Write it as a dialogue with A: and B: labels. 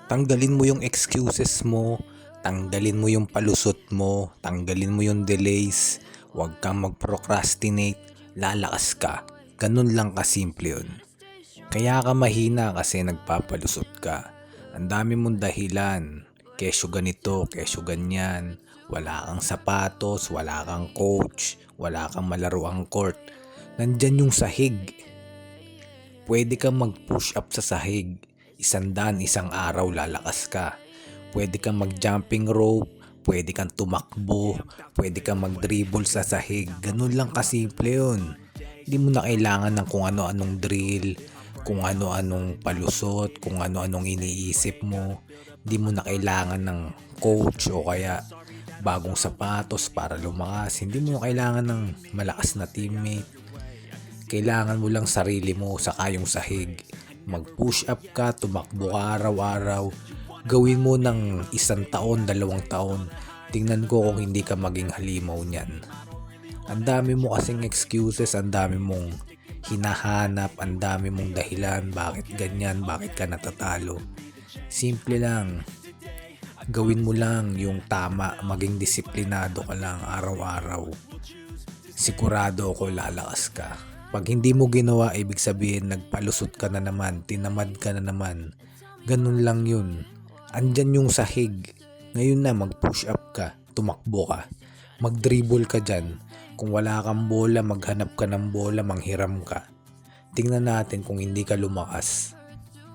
A: Tanggalin mo yung excuses mo, tanggalin mo yung palusot mo, tanggalin mo yung delays, huwag kang mag-procrastinate, lalakas ka. Ganun lang kasimple yun. Kaya ka mahina kasi nagpapalusot ka. Ang dami mong dahilan, kesyo ganito, kesyo ganyan, wala kang sapatos, wala kang coach, wala kang malaruang court. Nandyan yung sahig. Pwede kang mag-push up sa sahig. 100 isang araw lalakas ka. Pwede kang mag-jumping rope, pwede kang tumakbo, pwede kang mag-dribble sa sahig. Ganun lang kasimple yun. Hindi mo na kailangan ng kung ano-anong drill, kung ano-anong palusot, kung ano-anong iniisip mo. Hindi mo na kailangan ng coach o kaya bagong sapatos para lumakas. Hindi mo na kailangan ng malakas na teammate. Kailangan mo lang sarili mo saka yung sahig. Mag-push up ka, tumakbo ka araw-araw. Gawin mo ng 1 taon, 2 taon. Tingnan ko kung hindi ka maging halimaw niyan. Ang dami mo kasing excuses, ang dami mong hinahanap, ang dami mong dahilan bakit ganyan, bakit ka natatalo. Simple lang. Gawin mo lang yung tama, maging disiplinado ka lang araw-araw. Sigurado ako lalakas ka. Pag hindi mo ginawa, ibig sabihin nagpalusot ka na naman, tinamad ka na naman. Ganun lang yun. Andyan yung sahig. Ngayon na mag-push up ka, tumakbo ka, mag-dribble ka dyan. Kung wala kang bola, maghanap ka ng bola, manghiram ka. Tingnan natin kung hindi ka lumakas.